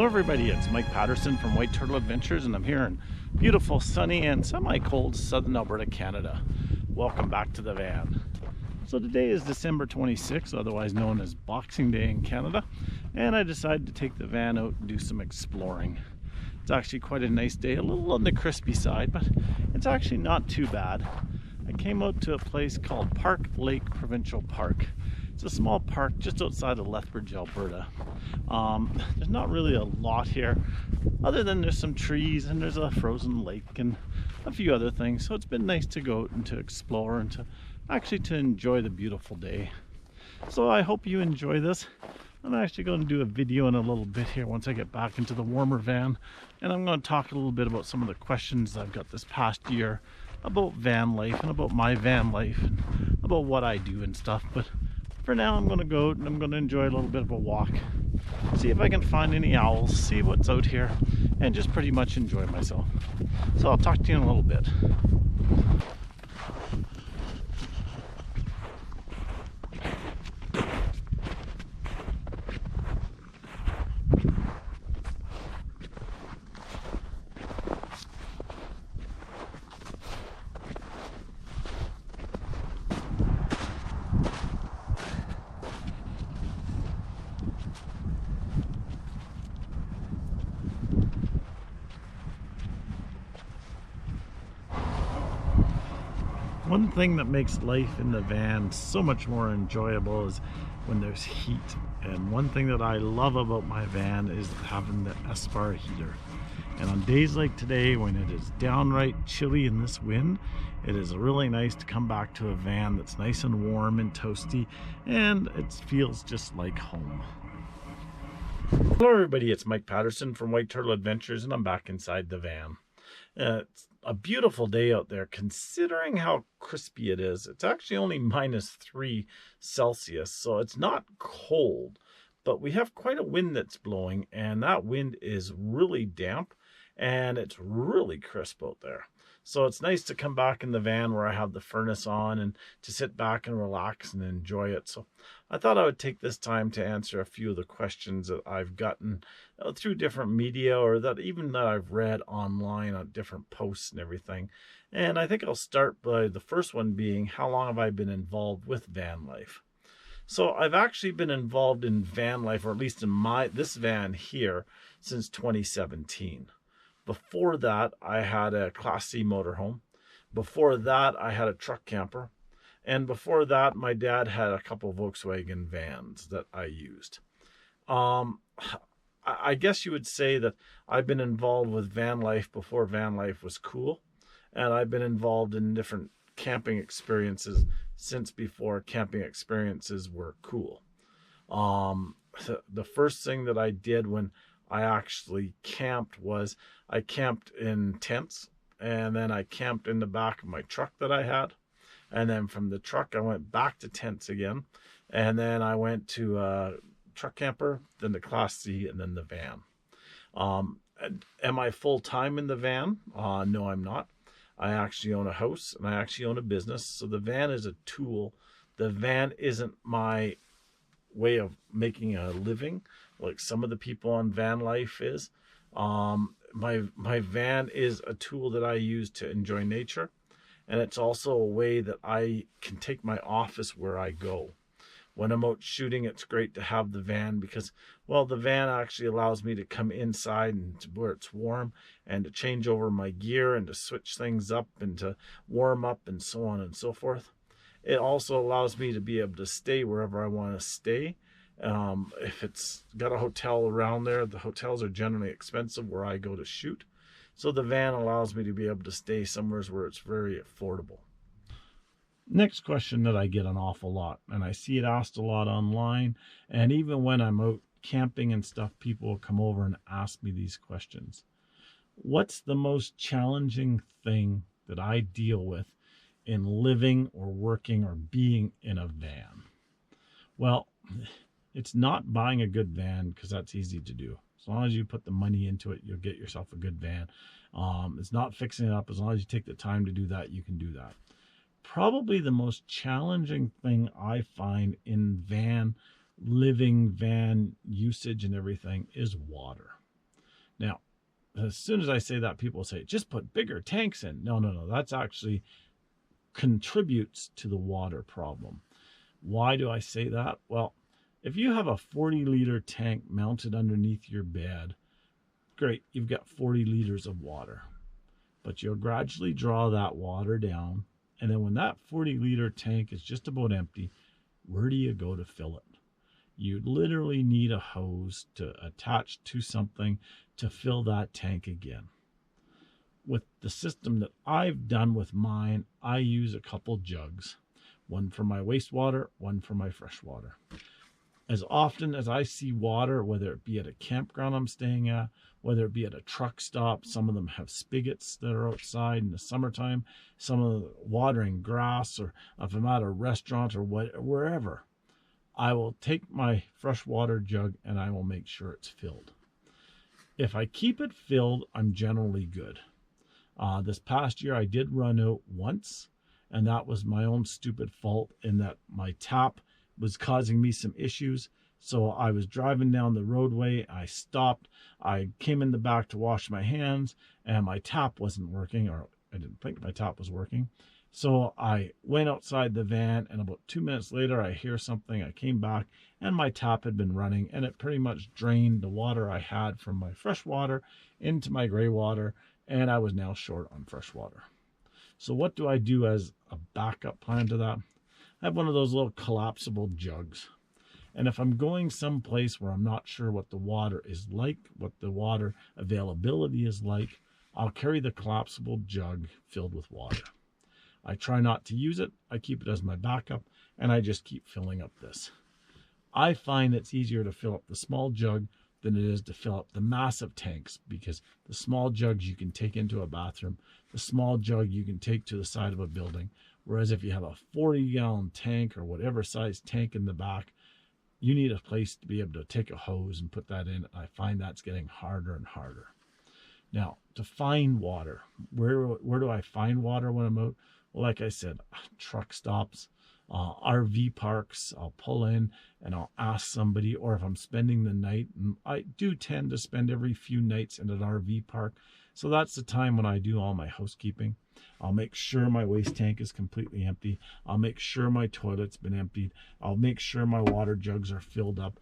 Hello everybody, it's Mike Paterson from White Turtle Adventures, and I'm here in beautiful, sunny, and semi-cold southern Alberta, Canada. Welcome back to the van. So today is December 26th, otherwise known as Boxing Day in Canada, and I decided to take the van out and do some exploring. It's actually quite a nice day, a little on the crispy side, but it's actually not too bad. I came out to a place called Park Lake Provincial Park. It's a small park just outside of Lethbridge, Alberta. There's not really a lot here, other than there's some trees and there's a frozen lake and a few other things. So it's been nice to go out and to explore and to enjoy the beautiful day. So I hope you enjoy this. I'm actually going to do a video in a little bit here once I get back into the warmer van, and I'm going to talk a little bit about some of the questions I've got this past year about van life and about my van life and about what I do and stuff. But for now, I'm going to go out and I'm going to enjoy a little bit of a walk, see if I can find any owls, see what's out here, and just pretty much enjoy myself. So I'll talk to you in a little bit. One thing that makes life in the van so much more enjoyable is when there's heat. And one thing that I love about my van is having the Espar heater. And on days like today, when it is downright chilly in this wind, it is really nice to come back to a van that's nice and warm and toasty, and it feels just like home. Hello everybody, it's Mike Paterson from White Turtle Adventures, and I'm back inside the van. It's a beautiful day out there considering how crispy it is. It's actually only -3 Celsius, so it's not cold, but we have quite a wind that's blowing, and that wind is really damp and it's really crisp out there. So it's nice to come back in the van where I have the furnace on and to sit back and relax and enjoy it. So I thought I would take this time to answer a few of the questions that I've gotten through different media, or that I've read online on different posts and everything. And I think I'll start by the first one being, how long have I been involved with van life? So I've actually been involved in van life, or at least in this van here, since 2017. Before that, I had a Class C motorhome. Before that, I had a truck camper. And before that, my dad had a couple Volkswagen vans that I used. I guess you would say that I've been involved with van life before van life was cool. And I've been involved in different camping experiences since before camping experiences were cool. The first thing that I did when I actually camped was I camped in tents, and then I camped in the back of my truck that I had. And then from the truck, I went back to tents again. And then I went to a truck camper, then the Class C, and then the van. Am I full-time in the van? No, I'm not. I actually own a house and I actually own a business. So the van is a tool. The van isn't my way of making a living like some of the people on van life is. My van is a tool that I use to enjoy nature, and it's also a way that I can take my office where I go. When I'm out shooting, it's great to have the van because, well, the van actually allows me to come inside and to where it's warm and to change over my gear and to switch things up and to warm up and so on and so forth. It also allows me to be able to stay wherever I want to stay. If it's got a hotel around there, the hotels are generally expensive where I go to shoot. So the van allows me to be able to stay somewhere where it's very affordable. Next question that I get an awful lot, and I see it asked a lot online, and even when I'm out camping and stuff, people will come over and ask me these questions. What's the most challenging thing that I deal with in living or working or being in a van? Well, it's not buying a good van, because that's easy to do. As long as you put the money into it, you'll get yourself a good van. It's not fixing it up. As long as you take the time to do that, you can do that. Probably the most challenging thing I find in van living, van usage and everything is water. Now, as soon as I say that, people say, just put bigger tanks in. No. That's actually contributes to the water problem. Why do I say that? Well, if you have a 40-liter tank mounted underneath your bed, great, you've got 40 liters of water. But you'll gradually draw that water down. And then when that 40-liter tank is just about empty, where do you go to fill it? You literally need a hose to attach to something to fill that tank again. With the system that I've done with mine, I use a couple jugs. One for my wastewater, one for my freshwater. As often as I see water, whether it be at a campground I'm staying at, whether it be at a truck stop, some of them have spigots that are outside in the summertime, some of the watering grass, or if I'm at a restaurant or wherever, I will take my freshwater jug and I will make sure it's filled. If I keep it filled, I'm generally good. This past year I did run out once, and that was my own stupid fault in that my tap was causing me some issues. So I was driving down the roadway, I stopped, I came in the back to wash my hands, and my tap wasn't working, or I didn't think my tap was working. So I went outside the van, and about 2 minutes later I hear something. I came back and my tap had been running, and it pretty much drained the water I had from my fresh water into my gray water, and I was now short on fresh water. So what do I do as a backup plan to that? I have one of those little collapsible jugs. And if I'm going someplace where I'm not sure what the water is like, what the water availability is like, I'll carry the collapsible jug filled with water. I try not to use it. I keep it as my backup, and I just keep filling up this. I find it's easier to fill up the small jug than it is to fill up the massive tanks, because the small jugs you can take into a bathroom, the small jug you can take to the side of a building. Whereas if you have a 40-gallon tank or whatever size tank in the back, you need a place to be able to take a hose and put that in. I find that's getting harder and harder. Now, to find water, where do I find water when I'm out? Well, like I said, truck stops, RV parks. I'll pull in and I'll ask somebody, or if I'm spending the night, and I do tend to spend every few nights in an RV park. So that's the time when I do all my housekeeping. I'll make sure my waste tank is completely empty. I'll make sure my toilet's been emptied. I'll make sure my water jugs are filled up.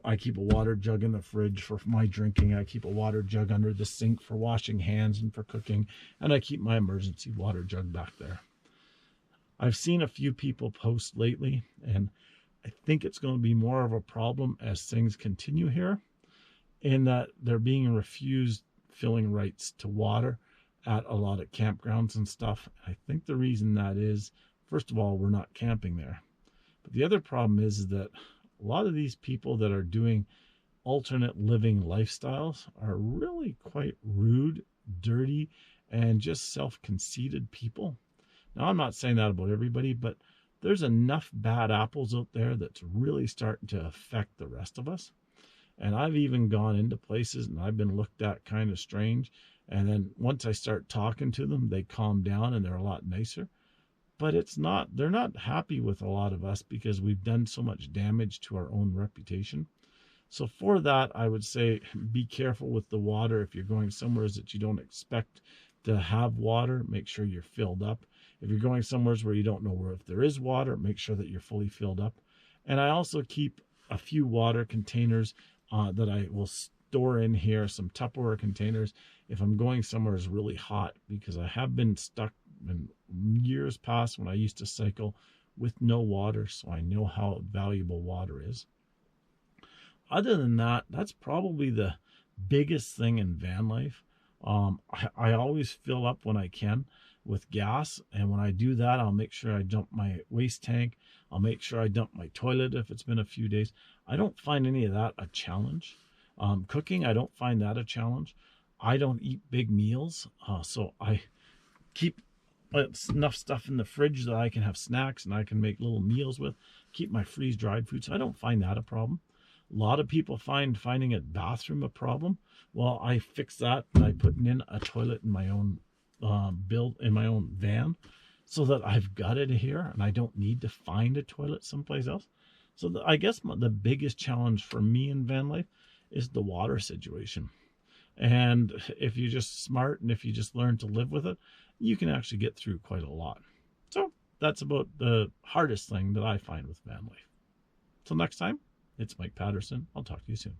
I keep a water jug in the fridge for my drinking. I keep a water jug under the sink for washing hands and for cooking. And I keep my emergency water jug back there. I've seen a few people post lately, and I think it's going to be more of a problem as things continue here, in that they're being refused filling rights to water at a lot of campgrounds and stuff. I think the reason that is, first of all, we're not camping there. But the other problem is that a lot of these people that are doing alternate living lifestyles are really quite rude, dirty, and just self-conceited people. Now, I'm not saying that about everybody, but there's enough bad apples out there that's really starting to affect the rest of us. And I've even gone into places and I've been looked at kind of strange. And then once I start talking to them, they calm down and they're a lot nicer. But they're not happy with a lot of us because we've done so much damage to our own reputation. So for that, I would say be careful with the water. If you're going somewhere that you don't expect to have water, make sure you're filled up. If you're going somewhere where you don't know where if there is water, make sure that you're fully filled up. And I also keep a few water containers that I will store in here, some Tupperware containers, if I'm going somewhere is really hot, because I have been stuck in years past when I used to cycle with no water, so I know how valuable water is. Other than that, that's probably the biggest thing in van life. I always fill up when I can with gas, and when I do that, I'll make sure I dump my waste tank. I'll make sure I dump my toilet if it's been a few days. I don't find any of that a challenge. Cooking, I don't find that a challenge. I don't eat big meals, so I keep enough stuff in the fridge that I can have snacks and I can make little meals with. Keep my freeze-dried foods. I don't find that a problem. A lot of people finding a bathroom a problem. Well, I fix that by putting in a toilet in my own in my own van, so that I've got it here and I don't need to find a toilet someplace else. So I guess the biggest challenge for me in van life is the water situation. And if you're just smart and if you just learn to live with it, you can actually get through quite a lot. So that's about the hardest thing that I find with van life. Till next time, it's Mike Paterson. I'll talk to you soon.